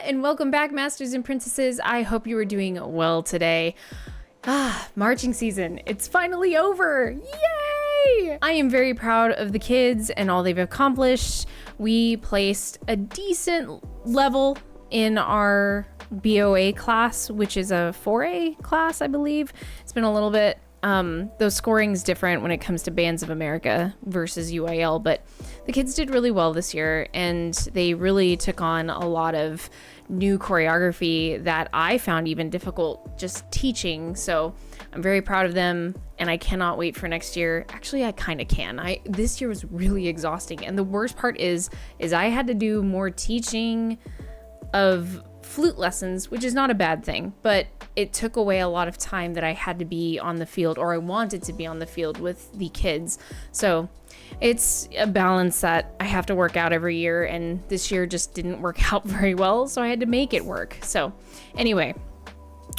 and welcome back, Masters and Princesses. I hope you are doing well today. Marching season, it's finally over. Yay! I am very proud of the kids and all they've accomplished. We placed a decent level in our BOA class, which is a 4A class, I believe. It's been a little bit, though scoring's different when it comes to Bands of America versus UIL, but the kids did really well this year, and they really took on a lot of new choreography that I found even difficult just teaching. So I'm very proud of them, and I cannot wait for next year. Actually, I kind of can. This year was really exhausting, and the worst part is I had to do more teaching of flute lessons, which is not a bad thing, but it took away a lot of time that I had to be on the field, or I wanted to be on the field with the kids. So it's a balance that I have to work out every year, and this year just didn't work out very well, so I had to make it work. So anyway,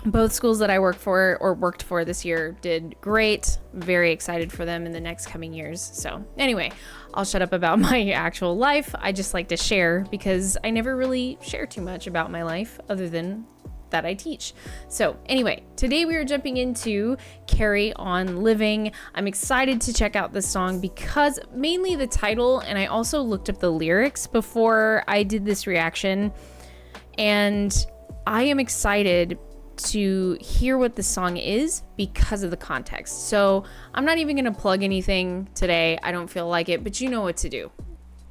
both schools that I worked for this year did great. Very excited for them in the next coming years. So anyway, I'll shut up about my actual life. I just like to share because I never really share too much about my life other than that I teach. So anyway, today we are jumping into Carry On Living. I'm excited to check out this song because mainly the title, and I also looked up the lyrics before I did this reaction, and I am excited to hear what the song is because of the context. So I'm not even going to plug anything today. I don't feel like it, but you know what to do.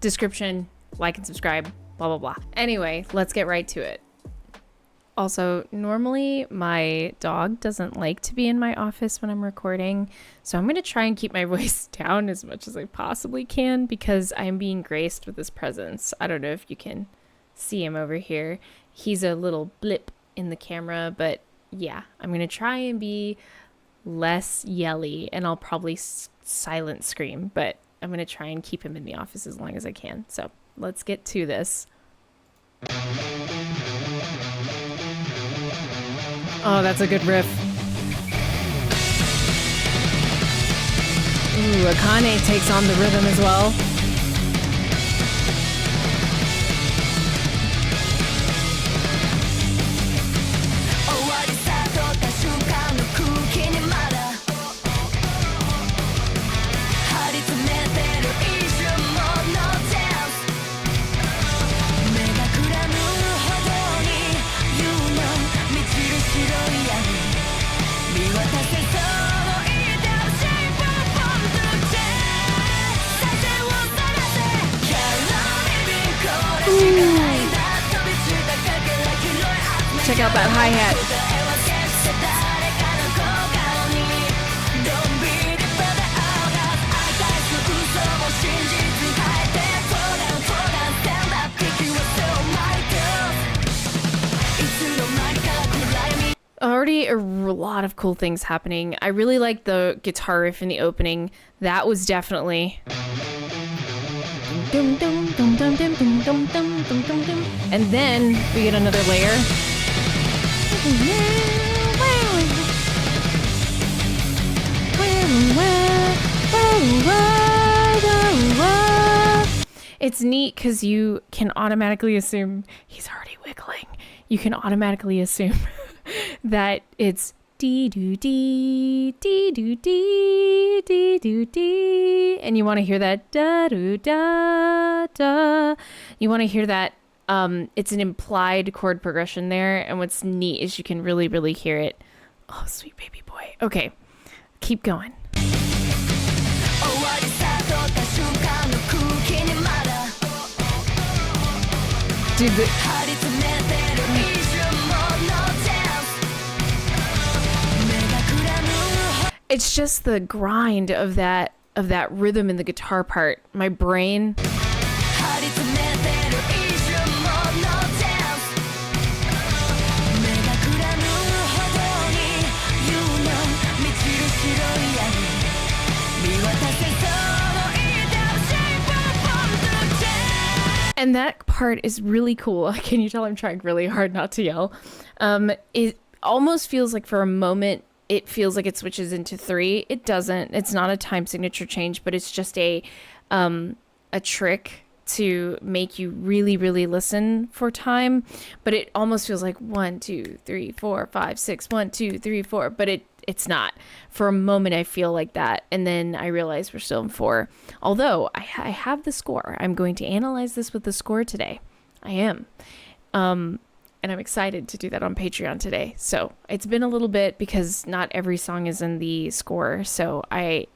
Description, like and subscribe, blah, blah, blah. Anyway, let's get right to it. Also, normally my dog doesn't like to be in my office when I'm recording, so I'm going to try and keep my voice down as much as I possibly can because I'm being graced with his presence. I don't know if you can see him over here. He's a little blip in the camera, but yeah, I'm going to try and be less yelly, and I'll probably silent scream, but I'm going to try and keep him in the office as long as I can. So let's get to this. Oh, that's a good riff. Ooh, Akane takes on the rhythm as well. Check out that hi-hat. Already a lot of cool things happening. I really like the guitar riff in the opening. That was definitely... And then we get another layer. It's neat because you can automatically assume he's already wiggling. You can automatically assume that it's dee doo dee dee doo dee dee doo dee, and you want to hear that da doo da da. You want to hear that. It's an implied chord progression there, and what's neat is you can really, really hear it. Oh, sweet baby boy. Okay, keep going. Dude, it's just the grind of that rhythm in the guitar part. My brain. And that part is really cool. Can you tell I'm trying really hard not to yell? It almost feels like for a moment, it feels like it switches into 3. It doesn't. It's not a time signature change, but it's just a trick to make you really, really listen for time, but it almost feels like 1, 2, 3, 4, 5, 6, 1, 2, 3, 4, but it's not. For a moment I feel like that, and then I realize we're still in 4. Although I have the score. I'm going to analyze this with the score today. I am. And I'm excited to do that on Patreon today. So it's been a little bit because not every song is in the score. So I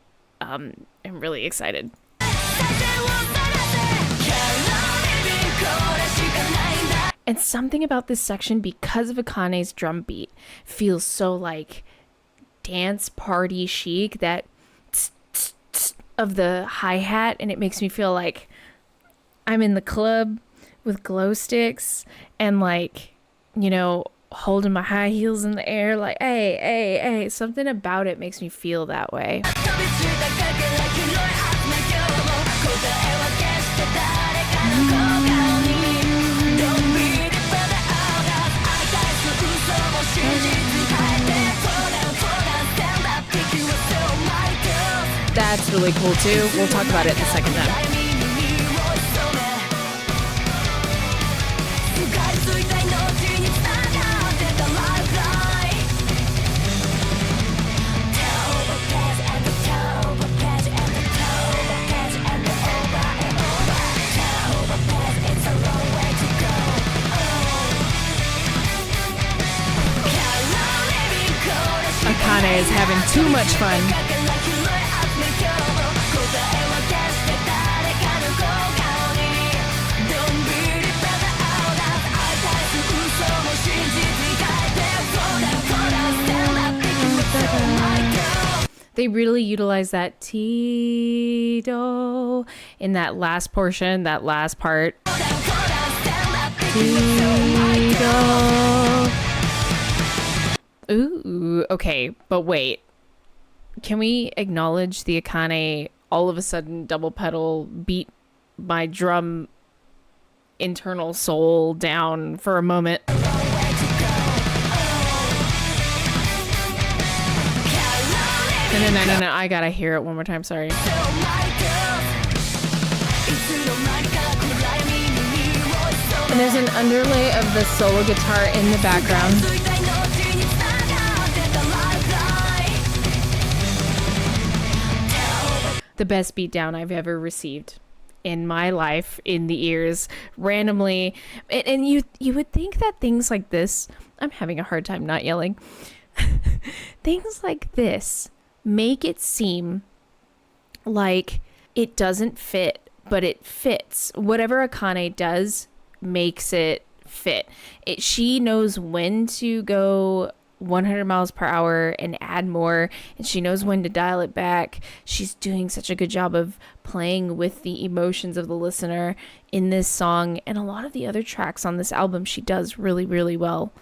am really excited. And something about this section, because of Akane's drum beat, feels so like dance party chic, that tss, tss, tss of the hi-hat, and it makes me feel like I'm in the club with glow sticks and like, you know, holding my high heels in the air like, hey, hey, hey. Something about it makes me feel that way. That's really cool too. We'll talk about it in a second though. Akane is having too much fun. They really utilize that Tito in that last portion, that last part. Tito. Ooh, okay, but wait. Can we acknowledge the Akane all of a sudden double pedal beat my drum internal soul down for a moment? No, I gotta hear it one more time, sorry. And there's an underlay of the solo guitar in the background. The best beatdown I've ever received in my life, in the ears, randomly. And you would think that things like this, I'm having a hard time not yelling. Things like this make it seem like it doesn't fit, but it fits. Whatever Akane does makes it fit. She knows when to go 100 miles per hour and add more, and she knows when to dial it back. She's doing such a good job of playing with the emotions of the listener in this song, and a lot of the other tracks on this album she does really, really well.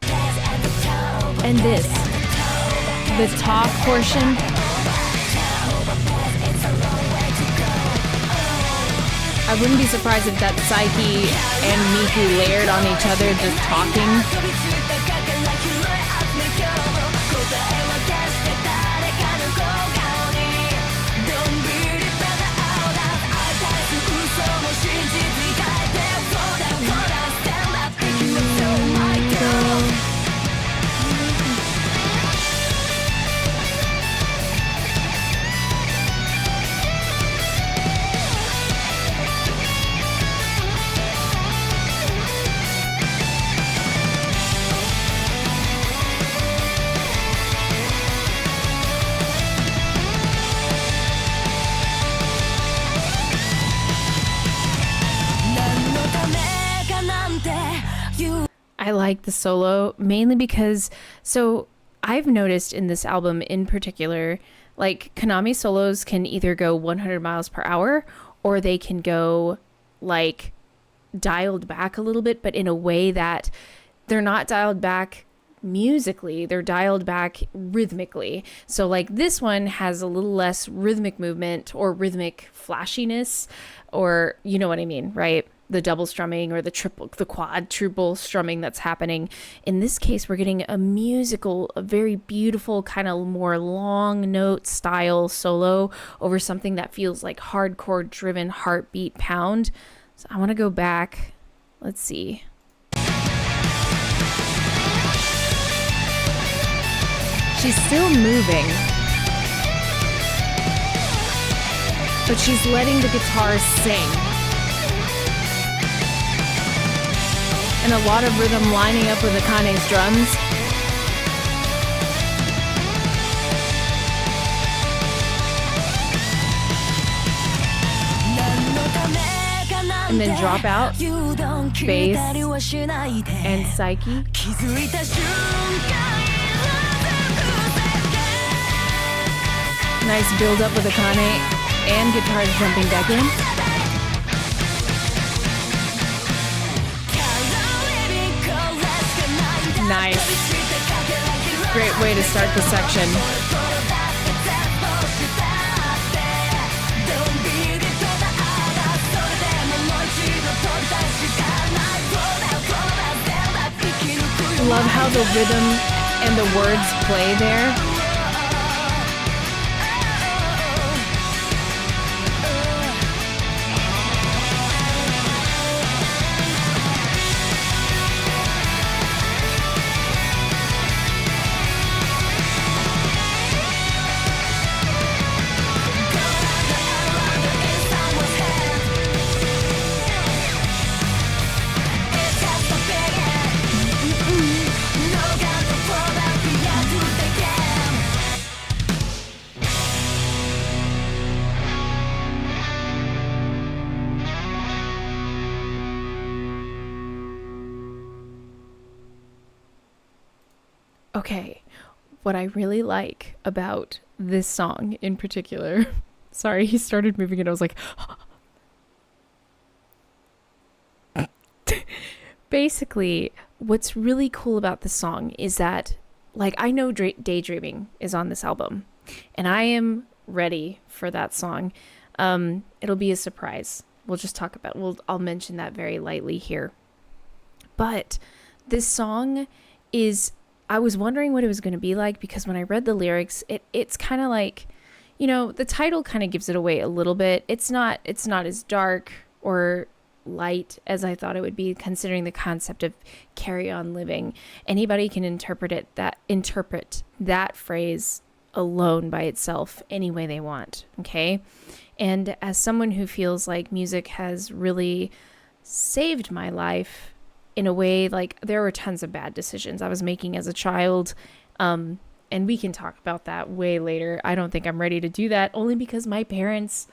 And this, the top portion, I wouldn't be surprised if that Psyche and Miku layered on each other just talking. I like the solo mainly because, so I've noticed in this album in particular, like Konami solos can either go 100 miles per hour or they can go like dialed back a little bit, but in a way that they're not dialed back musically, they're dialed back rhythmically. So like this one has a little less rhythmic movement or rhythmic flashiness, or you know what I mean, right? The double strumming or the quadruple strumming that's happening. In this case, we're getting a musical, a very beautiful kind of more long note style solo over something that feels like hardcore driven heartbeat pound. So I want to go back. Let's see. She's still moving, but she's letting the guitar sing. And a lot of rhythm lining up with Akane's drums. And then drop out, bass, and Psyche. Nice build up with Akane and guitars jumping back in. Nice. Great way to start the section. Love how the rhythm and the words play there. Okay, what I really like about this song in particular, sorry, he started moving and I was like, basically, what's really cool about this song is that, like, I know Daydreaming is on this album, and I am ready for that song. It'll be a surprise. We'll just talk about, I'll mention that very lightly here. But this song is, I was wondering what it was going to be like, because when I read the lyrics, it's kind of like, you know, the title kind of gives it away a little bit. It's not as dark or light as I thought it would be, considering the concept of carry on living. Anybody can interpret that phrase alone by itself any way they want, okay? And as someone who feels like music has really saved my life in a way, like, there were tons of bad decisions I was making as a child, and we can talk about that way later. I don't think I'm ready to do that, only because my parents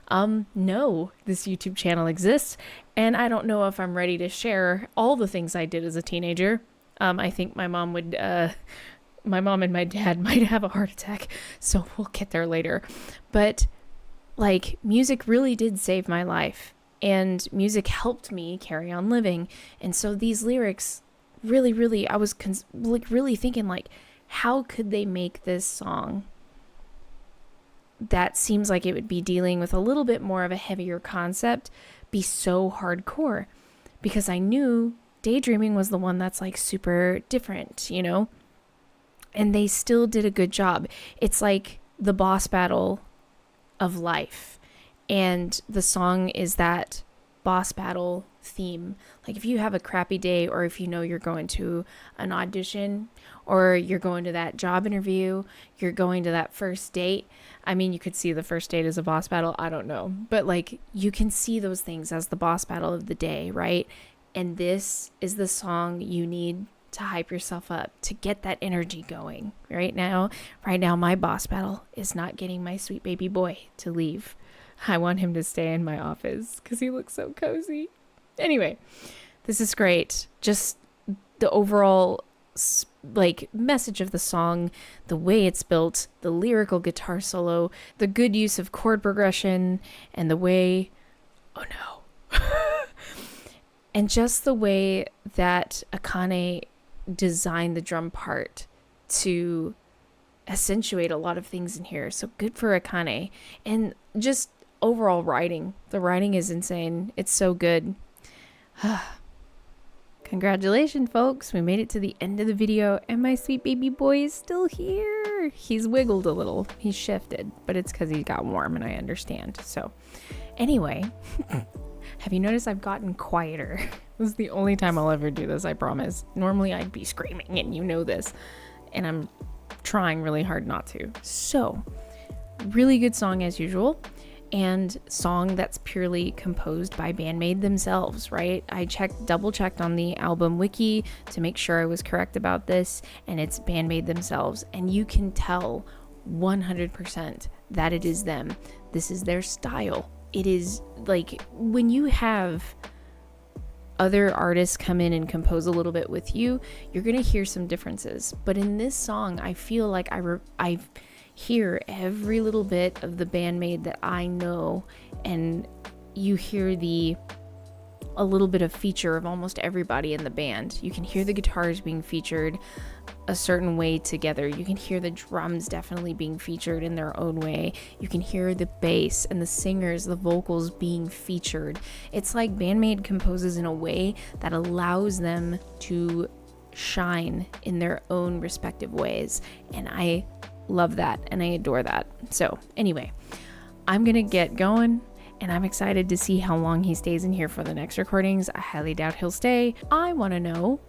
know this YouTube channel exists, and I don't know if I'm ready to share all the things I did as a teenager. I think my mom and my dad might have a heart attack, so we'll get there later. But, like, music really did save my life. And music helped me carry on living. And so these lyrics really, I was really thinking, like, how could they make this song that seems like it would be dealing with a little bit more of a heavier concept be so hardcore? Because I knew Daydreaming was the one that's, like, super different, you know? And they still did a good job. It's like the boss battle of life. And the song is that boss battle theme. Like, if you have a crappy day, or if you know you're going to an audition, or you're going to that job interview, you're going to that first date. I mean, you could see the first date as a boss battle. I don't know. But, like, you can see those things as the boss battle of the day, right? And this is the song you need to hype yourself up, to get that energy going. Right now, my boss battle is not getting my sweet baby boy to leave. I want him to stay in my office because he looks so cozy. Anyway, this is great. Just the overall, like, message of the song, the way it's built, the lyrical guitar solo, the good use of chord progression, and the way, oh no, and just the way that Akane designed the drum part to accentuate a lot of things in here. So good for Akane. And just overall writing. The writing is insane. It's so good. Congratulations, folks. We made it to the end of the video, and my sweet baby boy is still here. He's wiggled a little. He's shifted, but it's because he got warm, and I understand. So anyway, Have you noticed I've gotten quieter? This is the only time I'll ever do this, I promise. Normally I'd be screaming, and you know this, and I'm trying really hard not to. So, really good song as usual, and song that's purely composed by BAND-MAID themselves, right? I double checked on the album wiki to make sure I was correct about this, and it's BAND-MAID themselves, and you can tell 100% that it is them. This is their style. It is like when you have other artists come in and compose a little bit with you, you're gonna hear some differences. But in this song, I feel like I hear every little bit of the BAND-MAID that I know, and you hear a little bit of feature of almost everybody in the band. You can hear the guitars being featured a certain way together. You can hear the drums definitely being featured in their own way. You can hear the bass and the singers, the vocals being featured. It's like BAND-MAID composes in a way that allows them to shine in their own respective ways. And I love that and I adore that. So anyway, I'm gonna get going, and I'm excited to see how long he stays in here for the next recordings. I highly doubt he'll stay. I want to know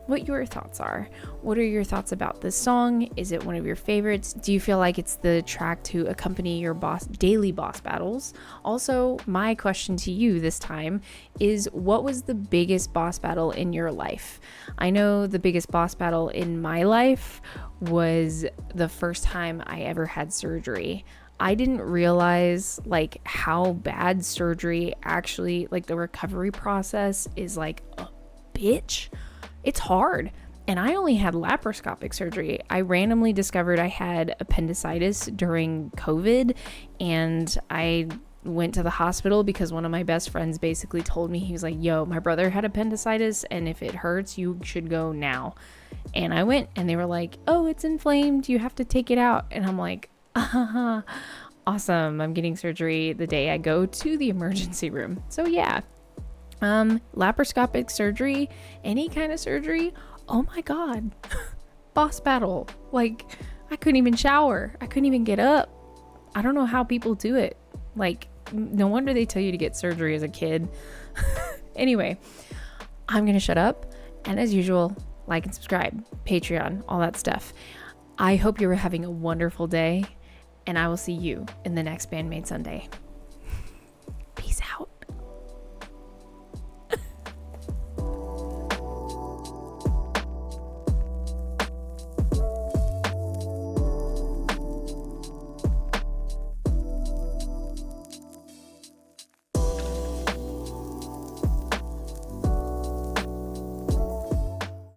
what your thoughts are. What are your thoughts about this song? Is it one of your favorites? Do you feel like it's the track to accompany your daily boss battles? Also, my question to you this time is, what was the biggest boss battle in your life? I know the biggest boss battle in my life was the first time I ever had surgery. I didn't realize like how bad surgery actually, like the recovery process is like a bitch. It's hard. And I only had laparoscopic surgery. I randomly discovered I had appendicitis during COVID, and I went to the hospital because one of my best friends basically told me, he was like, yo, my brother had appendicitis, and if it hurts, you should go now. And I went, and they were like, oh, it's inflamed, you have to take it out. And I'm like, awesome, I'm getting surgery the day I go to the emergency room. So yeah, laparoscopic surgery, any kind of surgery, oh my god, boss battle. Like, I couldn't even shower, I couldn't even get up. I don't know how people do it. Like, no wonder they tell you to get surgery as a kid. Anyway, I'm gonna shut up, and as usual, like and subscribe, Patreon, all that stuff. I hope you were having a wonderful day, and I will see you in the next BAND-MAID Sunday.